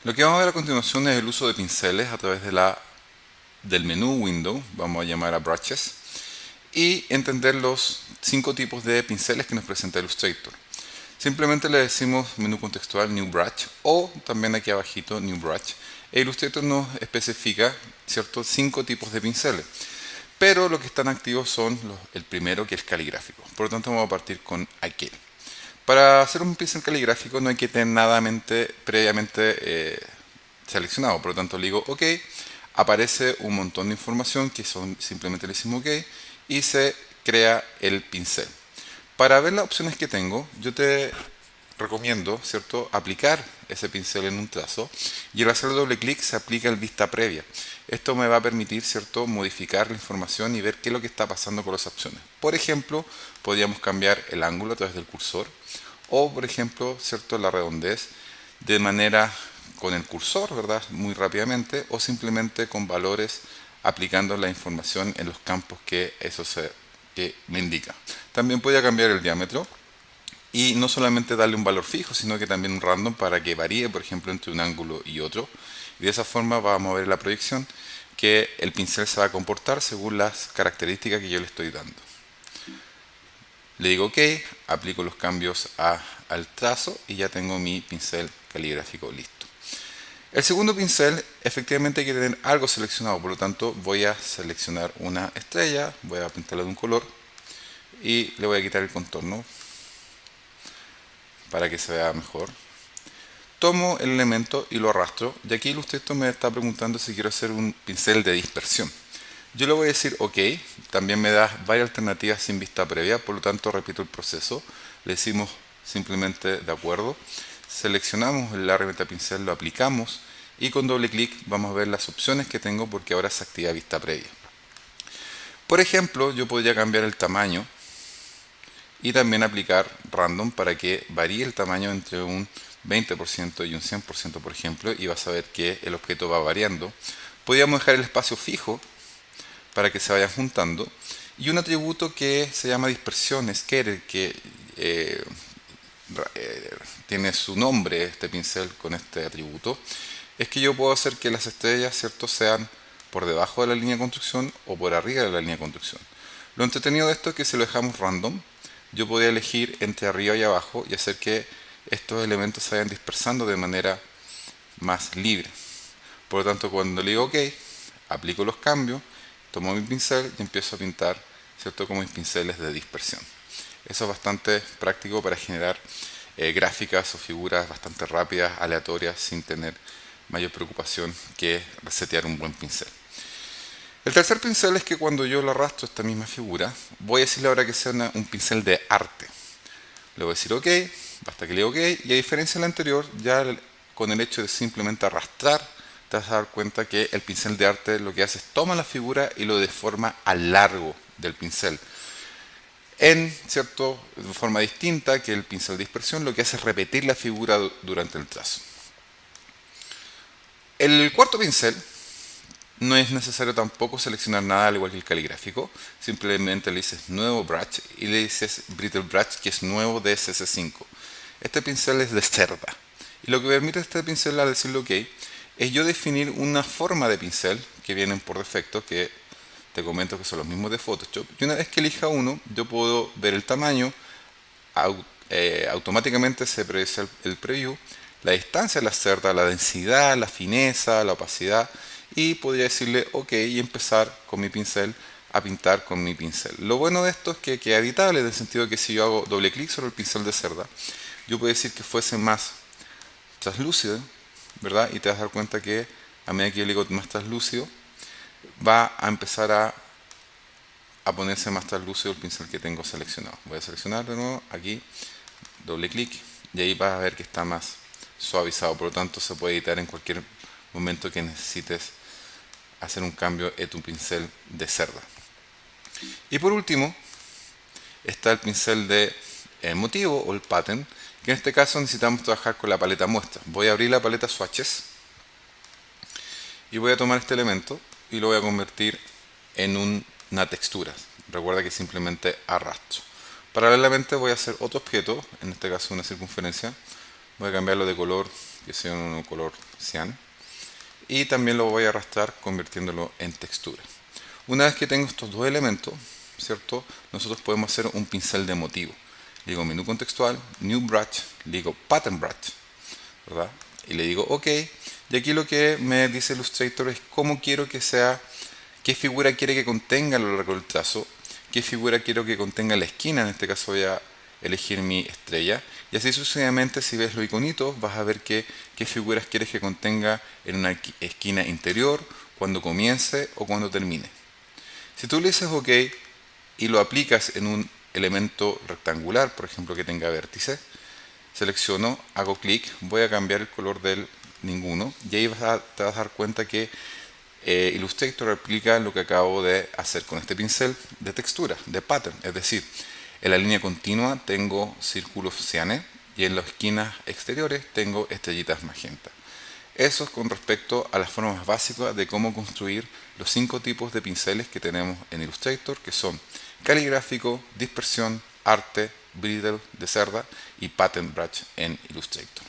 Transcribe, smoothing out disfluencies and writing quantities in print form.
Lo que vamos a ver a continuación es el uso de pinceles a través del menú Window, vamos a llamar a Brushes, y entender los 5 tipos de pinceles que nos presenta Illustrator. Simplemente le decimos menú contextual New Brush o también aquí abajito New Brush. Illustrator nos especifica, ¿cierto?, 5 tipos de pinceles. Pero los que están activos son el primero, que es caligráfico. Por lo tanto vamos a partir con aquel. Para hacer un pincel caligráfico no hay que tener nada previamente seleccionado. Por lo tanto le digo OK. Aparece un montón de información que simplemente le decimos OK y se crea el pincel. Para ver las opciones que tengo, yo te recomiendo, ¿cierto?, aplicar ese pincel en un trazo y al hacer doble clic se aplica el vista previa. Esto me va a permitir, ¿cierto?, modificar la información y ver qué es lo que está pasando con las opciones. Por ejemplo, podríamos cambiar el ángulo a través del cursor o, por ejemplo, ¿cierto?, la redondez de manera con el cursor, ¿verdad?, muy rápidamente, o simplemente con valores aplicando la información en los campos que que me indica. También podría cambiar el diámetro y no solamente darle un valor fijo, sino que también un random para que varíe, por ejemplo, entre un ángulo y otro. Y de esa forma vamos a ver en la proyección que el pincel se va a comportar según las características que yo le estoy dando. Le digo OK, aplico los cambios al trazo y ya tengo mi pincel caligráfico listo. El segundo pincel, efectivamente hay que tener algo seleccionado, por lo tanto voy a seleccionar una estrella, voy a pintarla de un color y le voy a quitar el contorno para que se vea mejor. Tomo el elemento y lo arrastro, y aquí Illustrator me está preguntando si quiero hacer un pincel de dispersión. Yo le voy a decir OK, también me da varias alternativas sin vista previa, por lo tanto repito el proceso, le decimos simplemente de acuerdo, seleccionamos la herramienta pincel, lo aplicamos y con doble clic vamos a ver las opciones que tengo porque ahora se activa vista previa. Por ejemplo, yo podría cambiar el tamaño y también aplicar random para que varíe el tamaño entre un 20% y un 100%, por ejemplo, y vas a ver que el objeto va variando. Podríamos dejar el espacio fijo para que se vayan juntando y un atributo que se llama dispersión, scatter, que tiene su nombre este pincel con este atributo, es que yo puedo hacer que las estrellas, ¿cierto?, sean por debajo de la línea de construcción o por arriba de la línea de construcción. Lo entretenido de esto es que si lo dejamos random, yo podría elegir entre arriba y abajo y hacer que estos elementos se vayan dispersando de manera más libre. Por lo tanto, cuando le digo OK, aplico los cambios, tomo mi pincel y empiezo a pintar, ¿cierto?, como mis pinceles de dispersión. Eso es bastante práctico para generar gráficas o figuras bastante rápidas, aleatorias, sin tener mayor preocupación que resetear un buen pincel. El tercer pincel es que cuando yo lo arrastro esta misma figura, voy a decirle ahora que sea un pincel de arte. Le voy a decir OK, basta que le diga OK, y a diferencia del anterior, ya con el hecho de simplemente arrastrar, te vas a dar cuenta que el pincel de arte lo que hace es toma la figura y lo deforma a largo del pincel. De forma distinta que el pincel de dispersión, lo que hace es repetir la figura durante el trazo. El cuarto pincel no es necesario tampoco seleccionar nada al igual que el caligráfico, simplemente le dices nuevo brush y le dices brittle brush, que es nuevo de CS5. Este pincel es de cerda y lo que permite este pincel al decirle OK es yo definir una forma de pincel que vienen por defecto, que te comento que son los mismos de Photoshop, y una vez que elija uno yo puedo ver el tamaño, automáticamente se predice el preview, la distancia de la cerda, la densidad, la fineza, la opacidad, y podría decirle OK y empezar con mi pincel a pintar con mi pincel. Lo bueno de esto es que queda editable, en el sentido de que si yo hago doble clic sobre el pincel de cerda, yo puedo decir que fuese más translúcido, ¿verdad? Y te vas a dar cuenta que a medida que yo le digo más translúcido, va a empezar a ponerse más translúcido el pincel que tengo seleccionado. Voy a seleccionar de nuevo aquí, doble clic, y ahí vas a ver que está más suavizado. Por lo tanto, se puede editar en cualquier momento que necesites hacer un cambio en tu pincel de cerda. Y por último, está el pincel de motivo o el pattern, que en este caso necesitamos trabajar con la paleta muestra. Voy a abrir la paleta swatches y voy a tomar este elemento y lo voy a convertir en una textura. Recuerda que simplemente arrastro. Paralelamente voy a hacer otro objeto, en este caso una circunferencia. Voy a cambiarlo de color que sea un color cian. Y también lo voy a arrastrar convirtiéndolo en textura. Una vez que tengo estos dos elementos, ¿cierto? Nosotros podemos hacer un pincel de motivo. Le digo menú contextual, new brush, le digo pattern brush, ¿verdad? Y le digo OK. Y aquí lo que me dice Illustrator es cómo quiero que sea, qué figura quiere que contenga a lo largo del trazo, qué figura quiero que contenga la esquina. En este caso voy a elegir mi estrella. Y así sucesivamente, si ves los iconitos, vas a ver qué figuras quieres que contenga en una esquina interior, cuando comience o cuando termine. Si tú le dices OK y lo aplicas en un elemento rectangular, por ejemplo que tenga vértice, selecciono, hago clic, voy a cambiar el color del ninguno y ahí te vas a dar cuenta que Illustrator aplica lo que acabo de hacer con este pincel de textura, de pattern. Es decir, en la línea continua tengo círculos cianes y en las esquinas exteriores tengo estrellitas magenta. Eso es con respecto a las formas básicas de cómo construir los 5 tipos de pinceles que tenemos en Illustrator, que son caligráfico, dispersión, arte, bridle de cerda y pattern brush en Illustrator.